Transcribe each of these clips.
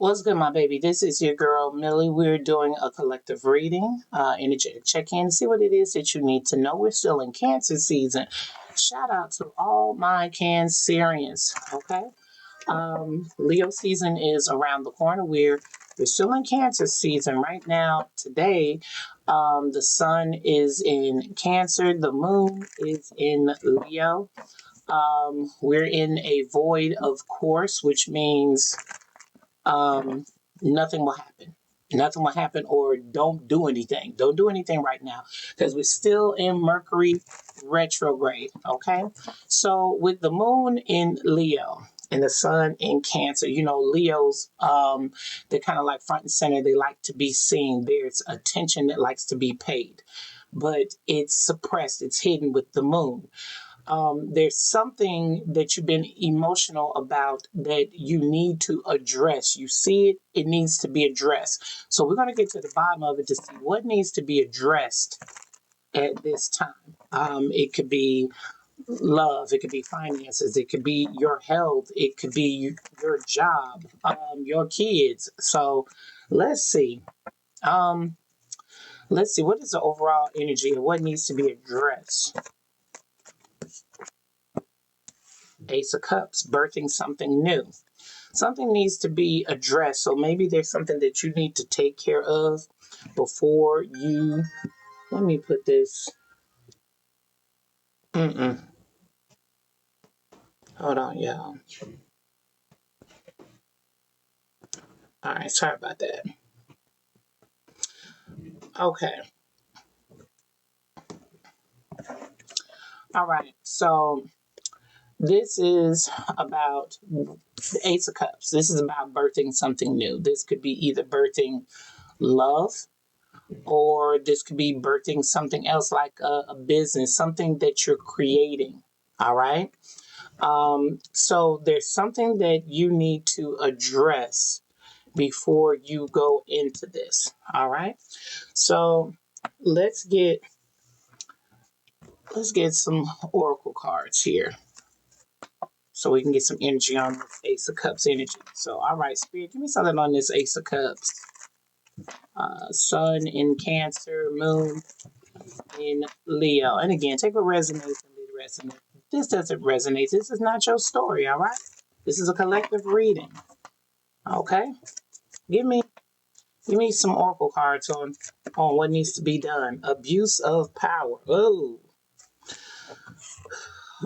What's good, my baby? This is your girl, Millie. We're doing a collective reading, energetic check in, see what it is that you need to know. We're still in Cancer season. Shout out to all my Cancerians, okay? Leo season is around the corner. We're still in Cancer season right now. Today, the sun is in Cancer, the moon is in Leo. We're in a void, of course, which means um, nothing will happen. Nothing will happen, or don't do anything. Don't do anything right now because we're still in Mercury retrograde. Okay. So, with the moon in Leo and the sun in Cancer, Leos, they're kind of like front and center. They like to be seen. There's attention that likes to be paid, but it's suppressed, it's hidden with the moon. There's something that you've been emotional about that you need to address. You see it, it needs to be addressed. So we're going to get to the bottom of it to see what needs to be addressed at this time. It could be love, it could be finances, it could be your health, it could be your job, your kids. So let's see. Um, let's see, what is the overall energy and what needs to be addressed? Ace of Cups, birthing something new. Something needs to be addressed. So maybe there's something that you need to take care of before you. Let me put this. Mm-mm. Hold on, y'all. All right, sorry about that. Okay. All right. So this is about the Ace of Cups. This is about birthing something new. This could be either birthing love, or this could be birthing something else like a business, something that you're creating. All right. So there's something that you need to address before you go into this. All right. So let's get some oracle cards here so we can get some energy on this Ace of Cups energy. So all right, Spirit, give me something on this Ace of Cups. Sun in Cancer, Moon in Leo. And again, take what resonates and leave the rest. And if this doesn't resonate, this is not your story, all right? This is a collective reading. Okay? Give me some oracle cards on what needs to be done. Abuse of power. Oh,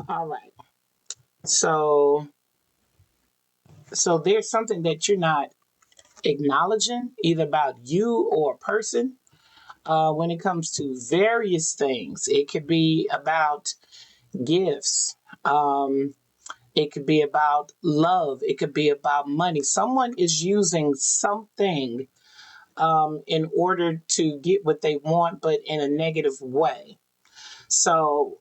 all right. So there's something that you're not acknowledging, either about you or a person. When it comes to various things, it could be about gifts. It could be about love. It could be about money. Someone is using something in order to get what they want, but in a negative way. So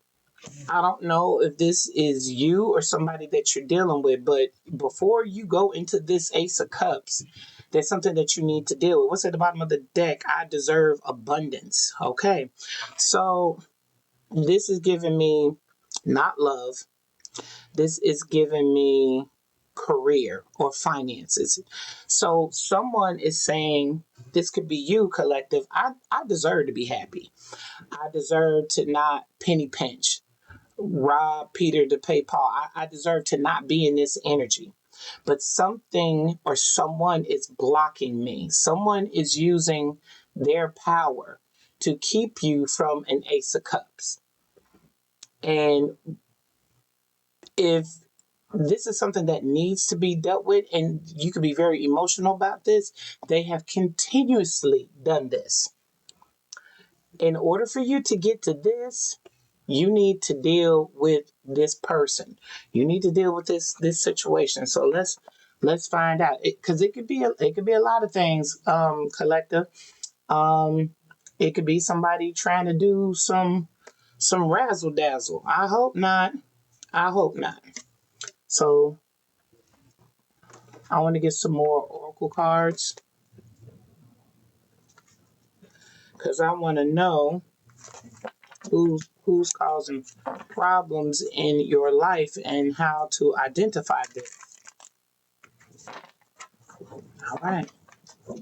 I don't know if this is you or somebody that you're dealing with, but before you go into this Ace of Cups, there's something that you need to deal with. What's at the bottom of the deck? I deserve abundance. Okay. So this is giving me not love. This is giving me career or finances. So someone is saying, this could be you, collective. I deserve to be happy. I deserve to not penny pinch, rob Peter to pay Paul. I deserve to not be in this energy. But something or someone is blocking me. Someone is using their power to keep you from an Ace of Cups. And if this is something that needs to be dealt with, and you could be very emotional about this, they have continuously done this. In order for you to get to this, you need to deal with this person. You need to deal with this situation. So let's find out, because it could be a lot of things. Collective. Um, it could be somebody trying to do some razzle dazzle. I hope not. I hope not. So I want to get some more oracle cards because I want to know who's causing problems in your life and how to identify this. All right. All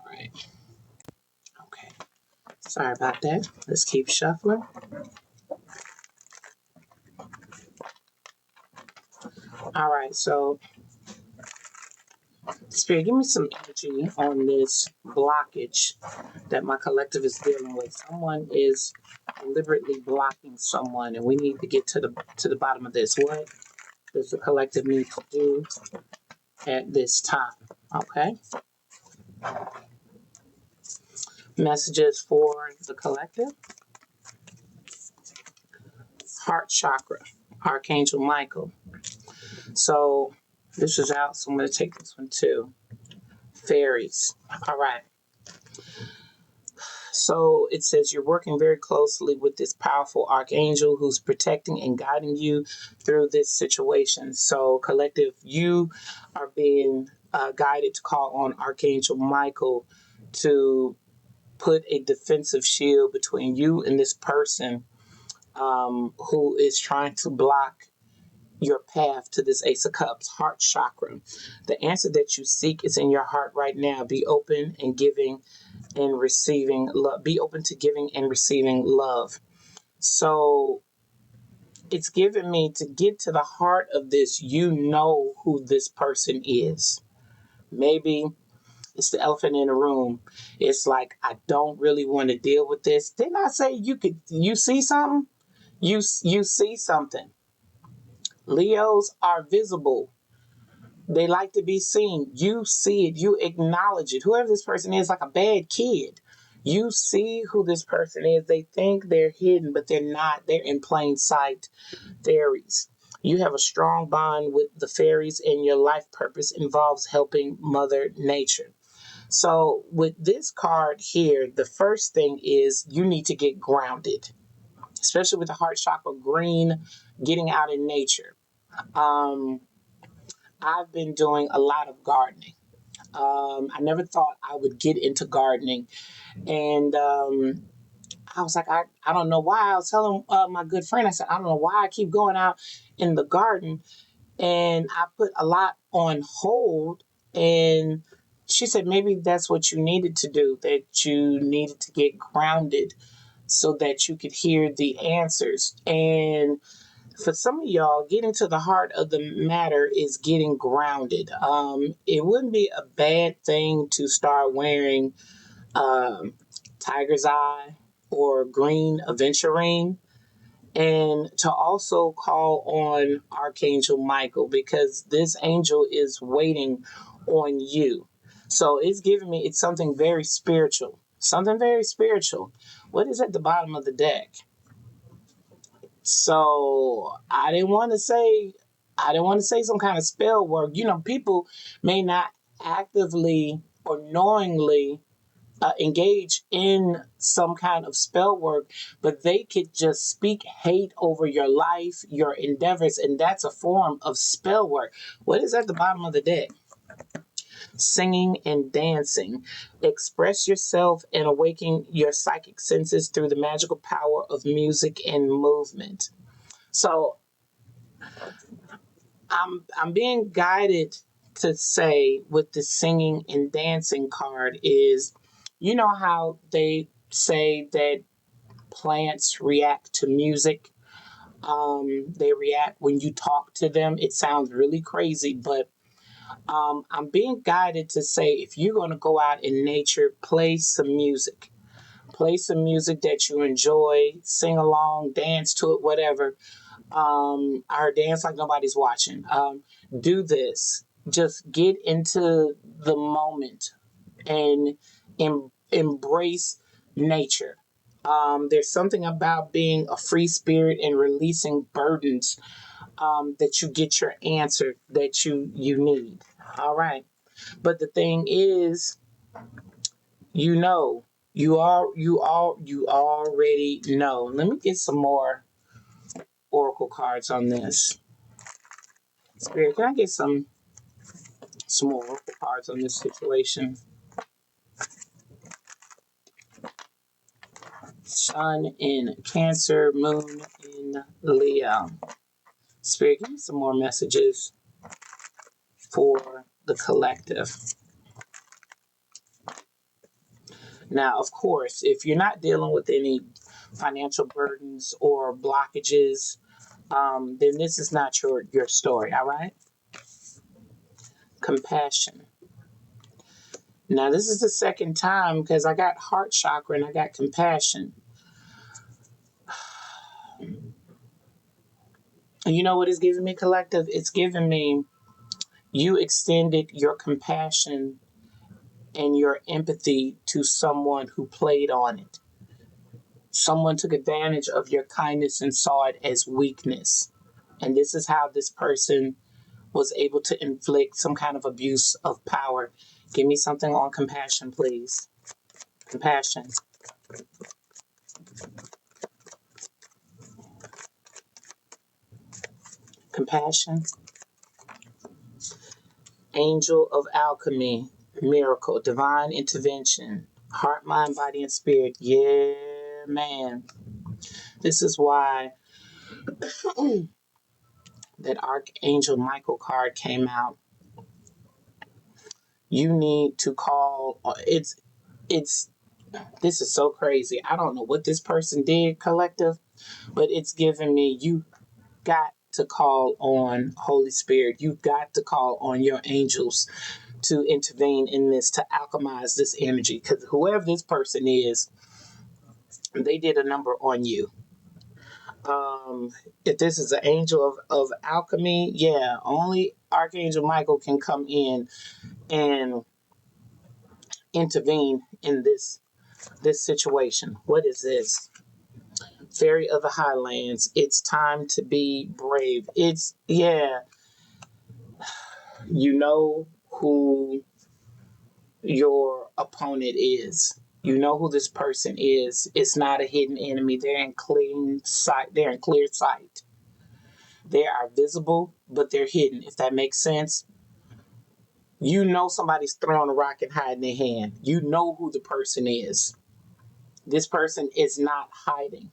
right. Okay. Sorry about that. Let's keep shuffling. All right. So, Spirit, give me some energy on this blockage that my collective is dealing with. Someone is deliberately blocking someone, and we need to get to the bottom of this. What does the collective need to do at this time? Okay. Messages for the collective. Heart chakra. Archangel Michael. So this is out, so I'm going to take this one too. Fairies. All right. So it says you're working very closely with this powerful archangel who's protecting and guiding you through this situation. So, collective, you are being guided to call on Archangel Michael to put a defensive shield between you and this person who is trying to block your path to this Ace of Cups, heart chakra. The answer that you seek is in your heart right now. Be open and giving and receiving love. Be open to giving and receiving love. So it's given me to get to the heart of this. You know who this person is. Maybe it's the elephant in the room. It's like, I don't really want to deal with this. Didn't I say you see something? You see something. Leos are visible. They like to be seen. You see it. You acknowledge it. Whoever this person is, like a bad kid. You see who this person is. They think they're hidden, but they're not. They're in plain sight. Fairies. You have a strong bond with the fairies, and your life purpose involves helping Mother Nature. So, with this card here, the first thing is you need to get grounded, especially with the heart chakra green, getting out in nature. Um, I've been doing a lot of gardening. I never thought I would get into gardening. And I was like, I don't know why. I was telling my good friend, I said, I don't know why I keep going out in the garden. And I put a lot on hold. And she said, maybe that's what you needed to do, that you needed to get grounded so that you could hear the answers. And for some of y'all, getting to the heart of the matter is getting grounded. It wouldn't be a bad thing to start wearing um, tiger's eye or green aventurine, and to also call on Archangel Michael because this angel is waiting on you. So it's giving me, it's something very spiritual. Something very spiritual. What is at the bottom of the deck? So I didn't want to say some kind of spell work. You know, people may not actively or knowingly engage in some kind of spell work, but they could just speak hate over your life, your endeavors, and that's a form of spell work. What is at the bottom of the deck? Singing and dancing. Express yourself and awaken your psychic senses through the magical power of music and movement. So I'm being guided to say with the singing and dancing card is, you know how they say that plants react to music. They react when you talk to them. It sounds really crazy, but I'm being guided to say if you're going to go out in nature, play some music. Play some music that you enjoy, sing along, dance to it, whatever. Or dance like nobody's watching. Do this. Just get into the moment and embrace nature. There's something about being a free spirit and releasing burdens that you get your answer that you need. All right. But the thing is, you know, you already know. Let me get some more oracle cards on this. Spirit, can I get some more oracle cards on this situation? Sun in Cancer, Moon in Leo. Spirit, give me some more messages. for the collective. Now, of course, if you're not dealing with any financial burdens or blockages, then this is not your story, all right? Compassion. Now, this is the second time because I got heart chakra and I got compassion. And you know what it's giving me, collective? It's giving me you extended your compassion and your empathy to someone who played on it. Someone took advantage of your kindness and saw it as weakness. And this is how this person was able to inflict some kind of abuse of power. Give me something on compassion, please. Compassion. Compassion. Angel of alchemy. Miracle. Divine intervention. Heart, mind, body, and spirit. Yeah, man. This is why that Archangel Michael card came out. You need to call. It's this is so crazy. I don't know what this person did, collective, but it's giving me you got to call on Holy Spirit. You've got to call on your angels to intervene in this, to alchemize this energy. Because whoever this person is, they did a number on you. If this is an angel of alchemy, yeah, only Archangel Michael can come in and intervene in this situation. What is this? Fairy of the Highlands. It's time to be brave. It's yeah, you know who your opponent is. You know who this person is. It's not a hidden enemy. They're in clean sight. They're in clear sight. They are visible, but they're hidden. If that makes sense. You know somebody's throwing a rock and hiding their hand. You know who the person is. This person is not hiding.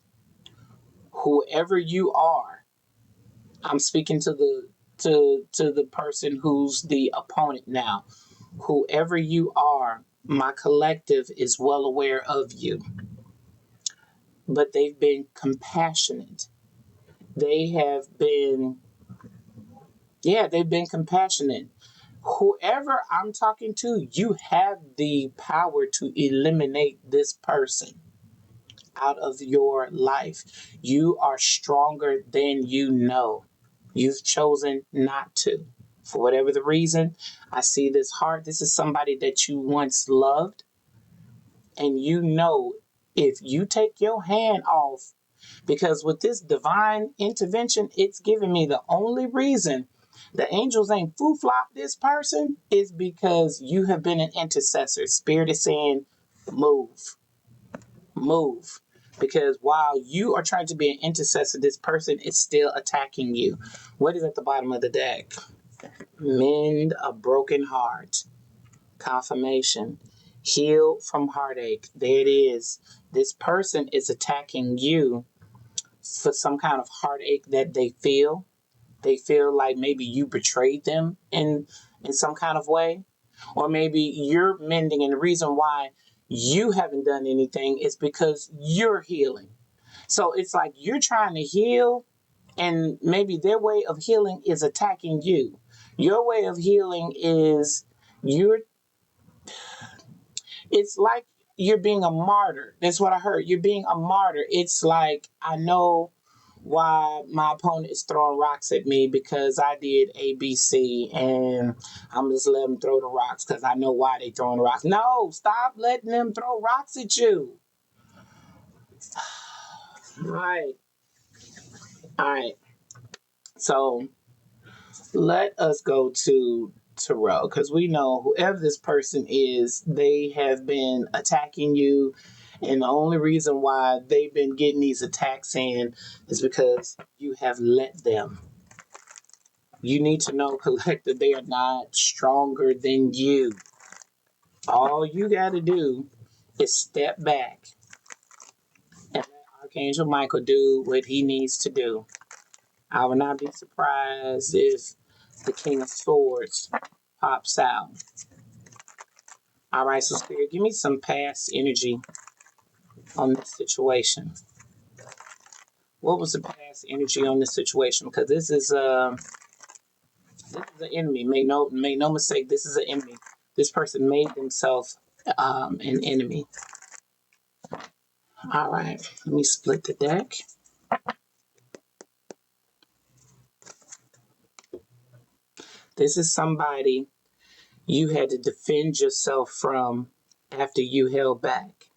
Whoever you are, I'm speaking to the person who's the opponent now. Whoever you are, my collective is well aware of you. But they've been compassionate. They have been, yeah, they've been compassionate. Whoever I'm talking to, you have the power to eliminate this person out of your life. You are stronger than you know. You've chosen not to. For whatever the reason, I see this heart. This is somebody that you once loved. And you know, if you take your hand off, because with this divine intervention, it's giving me the only reason the angels ain't foo flop this person is because you have been an intercessor. Spirit is saying, move, move. Because while you are trying to be an intercessor, this person is still attacking you. What is at the bottom of the deck? Mend a broken heart. Confirmation. Heal from heartache. There it is. This person is attacking you for some kind of heartache that they feel. They feel like maybe you betrayed them in some kind of way. Or maybe you're mending, and the reason why you haven't done anything is because you're healing. So it's like you're trying to heal, and maybe their way of healing is attacking you. Your way of healing is you're it's like you're being a martyr. That's what I heard. You're being a martyr. It's like, I know why my opponent is throwing rocks at me because I did ABC, and I'm just letting them throw the rocks because I know why they throwing rocks. No, stop letting them throw rocks at you. All right. All right. So let us go to Tarot, because we know whoever this person is, they have been attacking you. And the only reason why they've been getting these attacks in is because you have let them. You need to know, collective, they are not stronger than you. All you got to do is step back and let Archangel Michael do what he needs to do. I would not be surprised if The King of Swords pops out. All right, so Spirit, give me some past energy on this situation. What was the past energy on this situation? Because this is an enemy. Make no mistake. This is an enemy. This person made themselves an enemy. All right, let me split the deck. This is somebody you had to defend yourself from after you held back.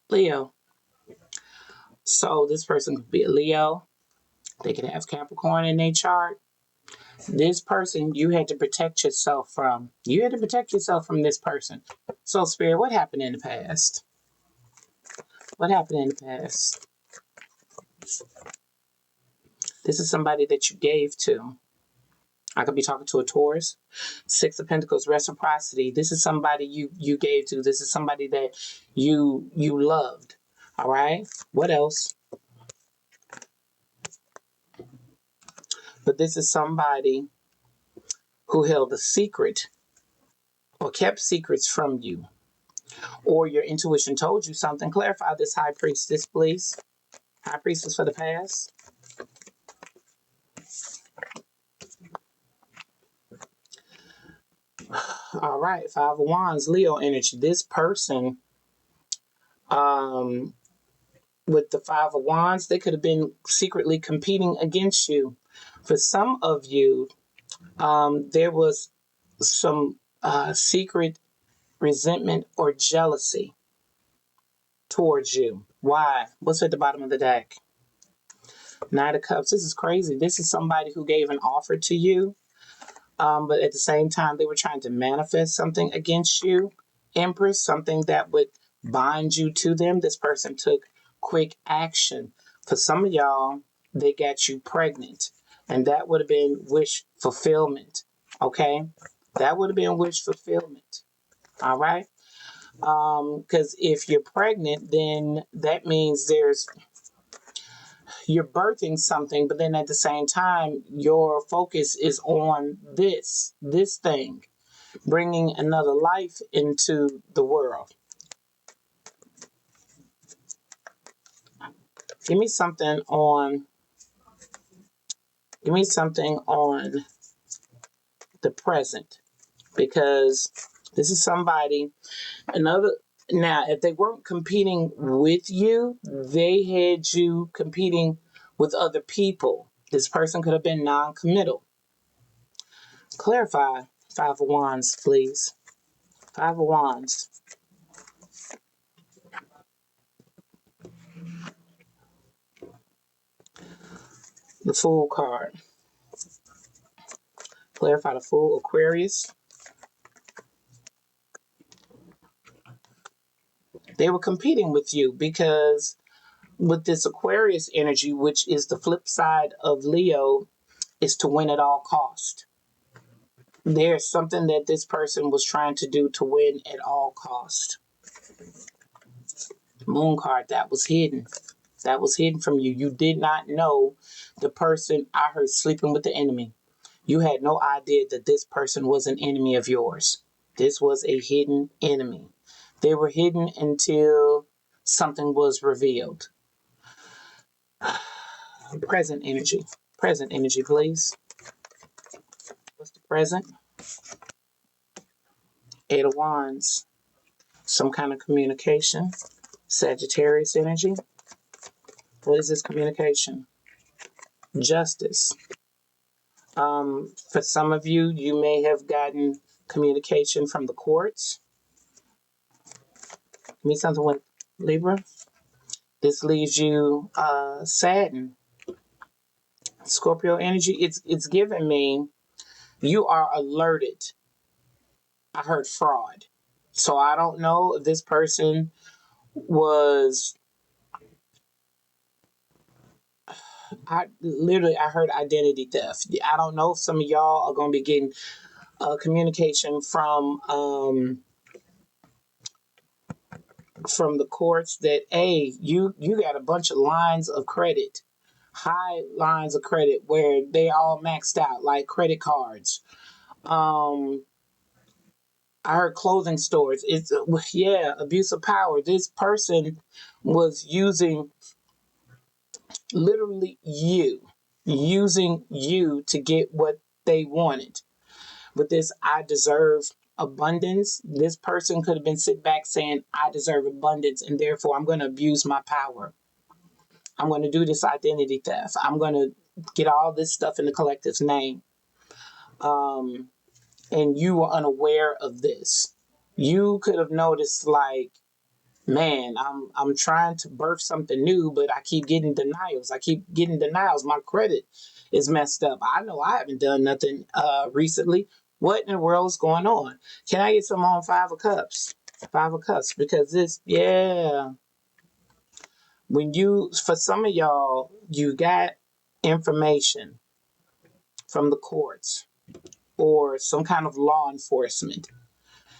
Leo. So this person could be a Leo. They could have Capricorn in their chart. This person you had to protect yourself from. You had to protect yourself from this person. So, Spirit, what happened in the past? What happened in the past? This is somebody that you gave to. I could be talking to a Taurus. Six of Pentacles, reciprocity. This is somebody you gave to. This is somebody that you loved. All right. What else? But this is somebody who held a secret or kept secrets from you, or your intuition told you something. Clarify this, High Priestess, please. High Priestess for the past. All right, Five of Wands, Leo energy. This person, um, with the Five of Wands, they could have been secretly competing against you. For some of you, there was some secret resentment or jealousy towards you. Why? What's at the bottom of the deck? Knight of Cups. This is crazy. This is somebody who gave an offer to you, but at the same time, they were trying to manifest something against you. Empress, something that would bind you to them. This person took quick action. For some of y'all, they got you pregnant, and that would have been wish fulfillment. Okay? That would have been wish fulfillment. All right? Because if you're pregnant, then that means you're birthing something, but then at the same time, your focus is on this thing, bringing another life into the world. Give me something on. Give me something on the present, because this is somebody. Another. Now, if they weren't competing with you, they had you competing with other people. This person could have been non-committal. Clarify, Five of Wands, please. Five of Wands. The Fool card. Clarify the Fool, Aquarius. They were competing with you because with this Aquarius energy, which is the flip side of Leo, is to win at all cost. There's something that this person was trying to do to win at all cost. Moon card, that was hidden. That was hidden from you. You did not know the person I heard sleeping with the enemy. You had no idea that this person was an enemy of yours. This was a hidden enemy. They were hidden until something was revealed. Present energy. Present energy, please. What's the present? Eight of Wands. Some kind of communication. Sagittarius energy. What is this communication? Justice. For some of you, you may have gotten communication from the courts. Give me something with Libra. This leaves you saddened. Scorpio energy, it's giving me you are alerted. I heard fraud. So I don't know if this person was I heard identity theft. I don't know if some of y'all are going to be getting communication from the courts that, hey, you got a bunch of lines of credit. high lines of credit where they all maxed out, like credit cards. Um, I heard clothing stores. It's yeah, abuse of power. This person was using literally using you to get what they wanted. With this, I deserve abundance. This person could have been sitting back saying, I deserve abundance, and therefore I'm going to abuse my power. I'm going to do this identity theft. I'm going to get all this stuff in the collective's name. Um, and you were unaware of this. You could have noticed, like, man, I'm trying to birth something new, but I keep getting denials. I keep getting denials. My credit is messed up. I know I haven't done nothing recently. What in the world is going on? Can I get some on Five of Cups? Five of Cups, because this, yeah. When you, for some of y'all, you got information from the courts or some kind of law enforcement,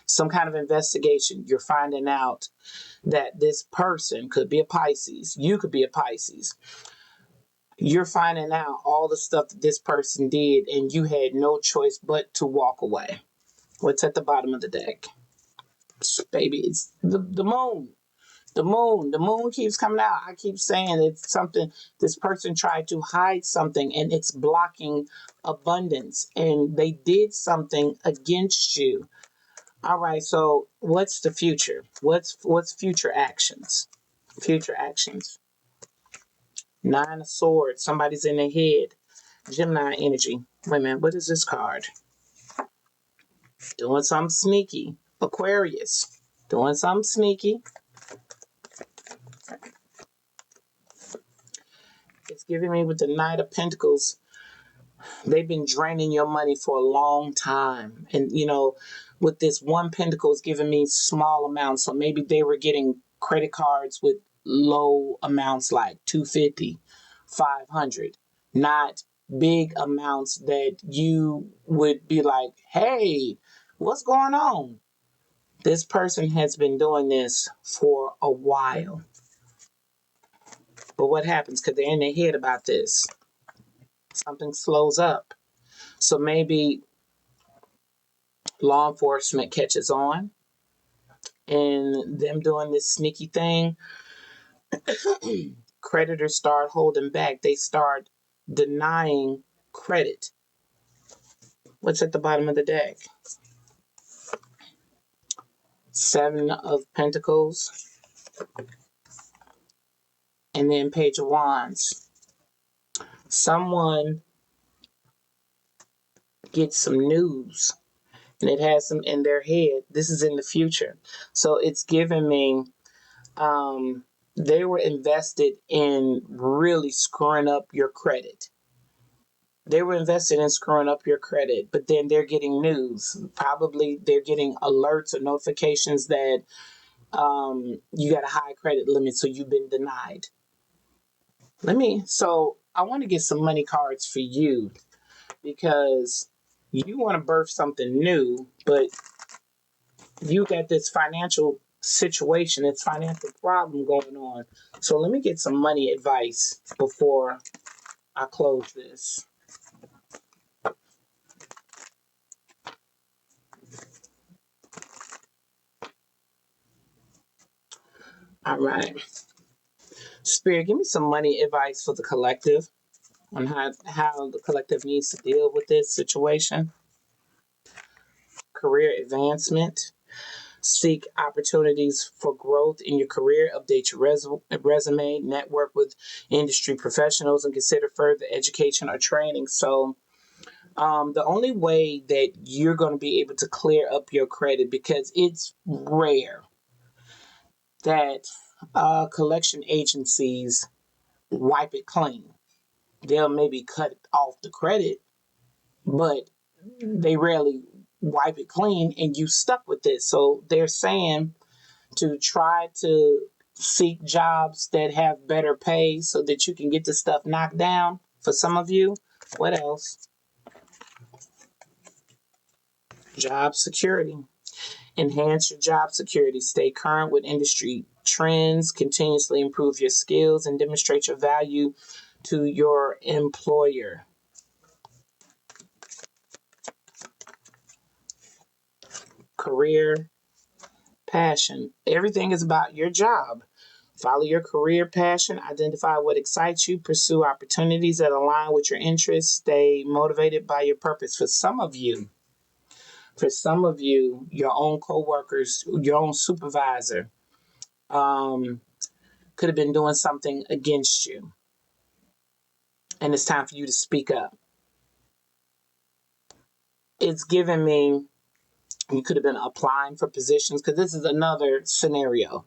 some kind of investigation. You're finding out that this person could be a Pisces. You could be a Pisces. You're finding out all the stuff that this person did, and you had no choice but to walk away. What's at the bottom of the deck? Baby, it's the moon. The moon. The moon keeps coming out. I keep saying it's something, this person tried to hide something and it's blocking abundance. And they did something against you. All right, so what's the future? What's future actions? Future actions. Nine of Swords. Somebody's in their head. Gemini energy. Wait a minute. What is this card? Doing something sneaky. Aquarius. Doing something sneaky. It's giving me with the Knight of Pentacles. They've been draining your money for a long time. And, with this one pentacle is giving me small amounts. So maybe they were getting credit cards with low amounts like 250, 500, not big amounts that you would be like, hey, what's going on? This person has been doing this for a while. But what happens? Because they're in their head about this. Something slows up. So maybe law enforcement catches on and them doing this sneaky thing. Creditors start holding back. They start denying credit. What's at the bottom of the deck? Seven of Pentacles. And then Page of Wands. Someone gets some news and it has them in their head. This is in the future. So it's giving me they were invested in really screwing up your credit. They were invested in screwing up your credit, but then they're getting news. Probably they're getting alerts or notifications that you got a high credit limit, so you've been denied. So I want to get some money cards for you because you want to birth something new, but you got this financial situation, this financial problem going on. So let me get some money advice before I close this. All right. Spirit, give me some money advice for the collective on how the collective needs to deal with this situation. Career advancement. Seek opportunities for growth in your career. Update your resume. Network with industry professionals and consider further education or training. So, the only way that you're going to be able to clear up your credit, because it's rare that collection agencies wipe it clean. They'll maybe cut off the credit, but they rarely wipe it clean and you stuck with it. So they're saying to try to seek jobs that have better pay so that you can get the stuff knocked down. For some of you, what else? Job security. Enhance your job security. Stay current with industry trends. Continuously improve your skills and demonstrate your value to your employer. Career passion. Everything is about your job. Follow your career passion, identify what excites you, pursue opportunities that align with your interests, stay motivated by your purpose. For some of you, your own coworkers, your own supervisor, um, could have been doing something against you, and it's time for you to speak up. It's giving me you could have been applying for positions because this is another scenario.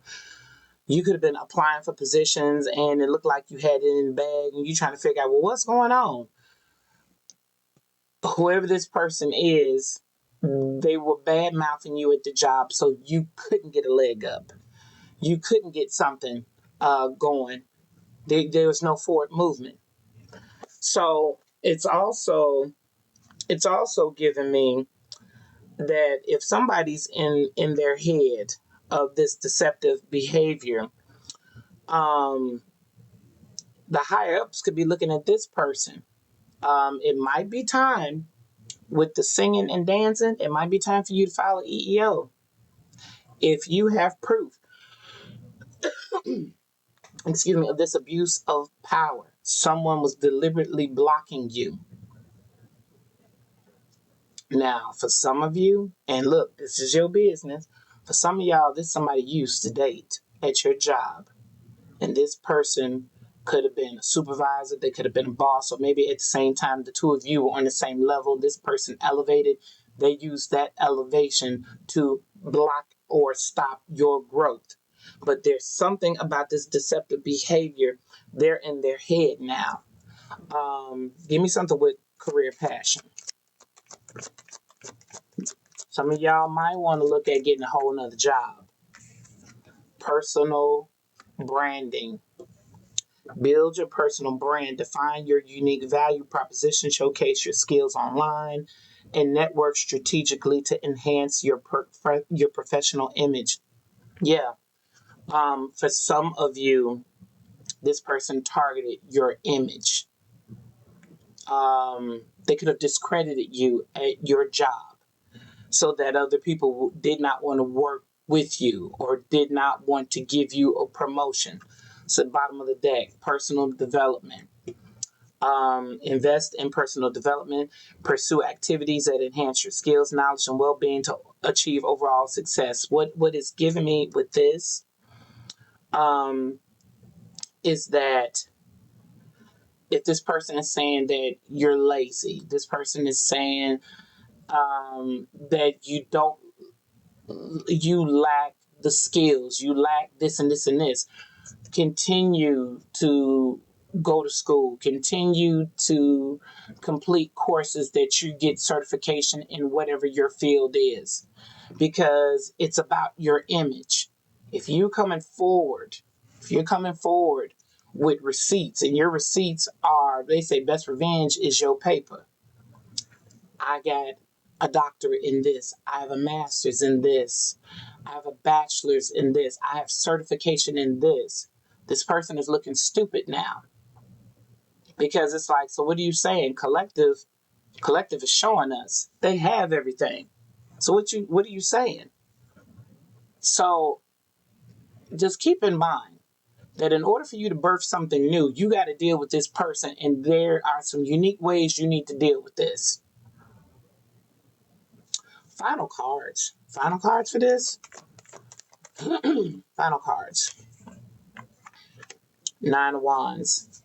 You could have been applying for positions and it looked like you had it in the bag and you're trying to figure out, well, what's going on? Whoever this person is, they were bad mouthing you at the job, so you couldn't get a leg up. You couldn't get something going. There was no forward movement. So it's also giving me that if somebody's in their head of this deceptive behavior, um, the higher ups could be looking at this person. It might be time with the singing and dancing. It might be time for you to file an EEO if you have proof, excuse me, of this abuse of power. Someone was deliberately blocking you. Now, for some of you, and look, this is your business. For some of y'all, this is somebody you used to date at your job. And this person could have been a supervisor, they could have been a boss, or maybe at the same time, the two of you were on the same level. This person elevated, they used that elevation to block or stop your growth. But there's something about this deceptive behavior. They're in their head now. Give me something with career passion. Some of y'all might want to look at getting a whole nother job. Personal branding. Build your personal brand, define your unique value proposition, showcase your skills online, and network strategically to enhance your professional image. Yeah. For some of you, this person targeted your image. They could have discredited you at your job so that other people did not want to work with you or did not want to give you a promotion. So, bottom of the deck, personal development. Invest in personal development, pursue activities that enhance your skills, knowledge, and well-being to achieve overall success. What is giving me with this um, is that if this person is saying that you're lazy, this person is saying that you lack the skills, you lack this and this and this. Continue to go to school, continue to complete courses that you get certification in whatever your field is, because it's about your image. If you're coming forward, if you're coming forward with receipts and your receipts are, they say best revenge is your paper. I got a doctorate in this. I have a master's in this. I have a bachelor's in this. I have certification in this. This person is looking stupid now because it's like, so what are you saying? Collective is showing us they have everything. So what are you saying? So just keep in mind that in order for you to birth something new, you got to deal with this person, and there are some unique ways you need to deal with this. Final cards. Final cards for this. Final cards. Nine of Wands.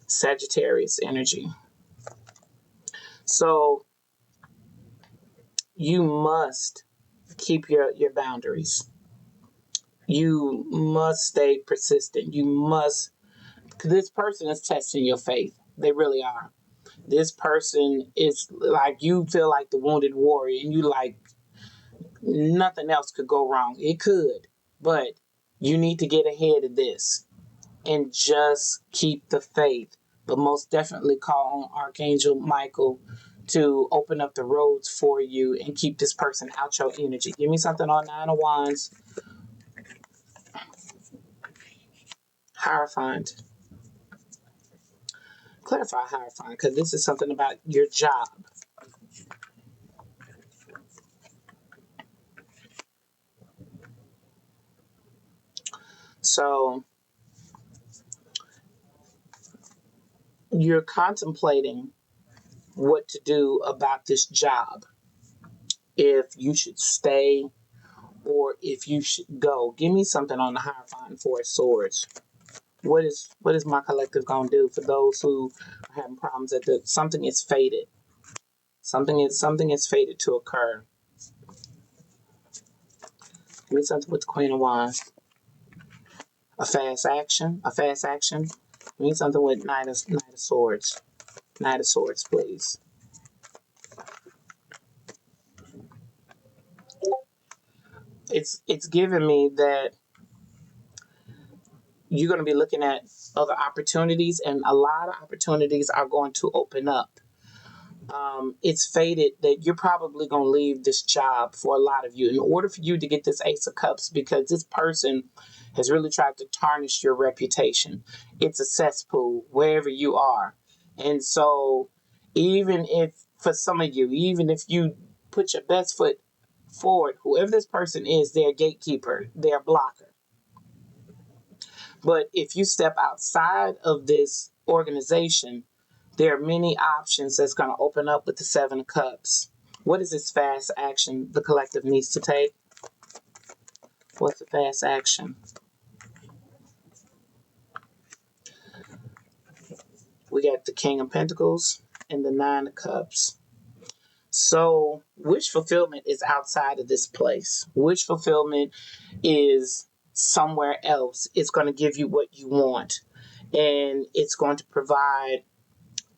Sagittarius energy. So you must keep your boundaries. You must stay persistent. You must, because this person is testing your faith. They really are. This person is like, you feel like the wounded warrior and you like nothing else could go wrong. It could, but you need to get ahead of this and just keep the faith. But most definitely call on Archangel Michael to open up the roads for you and keep this person out your energy. Give me something on Nine of Wands. Hierophant. Clarify Hierophant, because this is something about your job. So you're contemplating what to do about this job. If you should stay or if you should go. Give me something on the Hierophant Four of Swords. What is my collective gonna do for those who are having problems that something is fated? Something is fated to occur. Give me something with the Queen of Wands. A fast action. A fast action. Give me something with Knight of Swords. Knight of Swords, please. It's giving me that you're going to be looking at other opportunities, and a lot of opportunities are going to open up. It's fated that you're probably going to leave this job for a lot of you in order for you to get this Ace of Cups, because this person has really tried to tarnish your reputation. It's a cesspool wherever you are. And so, even if, for some of you, even if you put your best foot forward, whoever this person is, they're a gatekeeper, they're a blocker. But if you step outside of this organization, there are many options that's going to open up with the Seven of Cups. What is this fast action the collective needs to take? What's the fast action? We got the King of Pentacles and the Nine of Cups. So, wish fulfillment is outside of this place. Wish fulfillment is somewhere else. It's going to give you what you want, and it's going to provide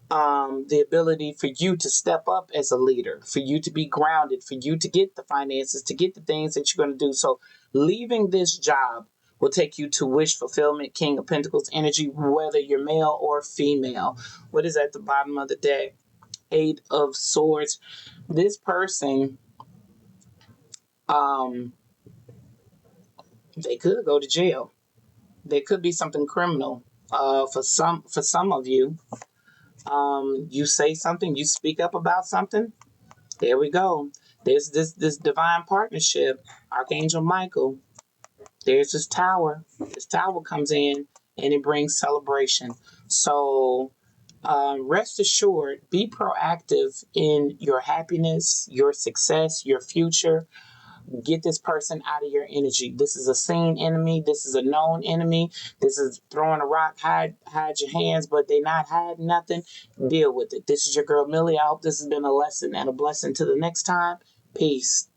the ability for you to step up as a leader, for you to be grounded, for you to get the finances, to get the things that you're going to do. So, leaving this job will take you to wish fulfillment, King of Pentacles energy, whether you're male or female. What is at the bottom of the deck? Eight of Swords. This person, um, they could go to jail. There could be something criminal. For some of you, you say something, you speak up about something. There we go. There's this divine partnership. Archangel Michael. There's this tower. This tower comes in and it brings celebration. So rest assured, be proactive in your happiness, your success, your future. Get this person out of your energy. This is a seen enemy. This is a known enemy. This is throwing a rock, hide your hands, but they not hiding nothing. Deal with it. This is your girl Millie. I hope this has been a lesson and a blessing. To the next time. Peace.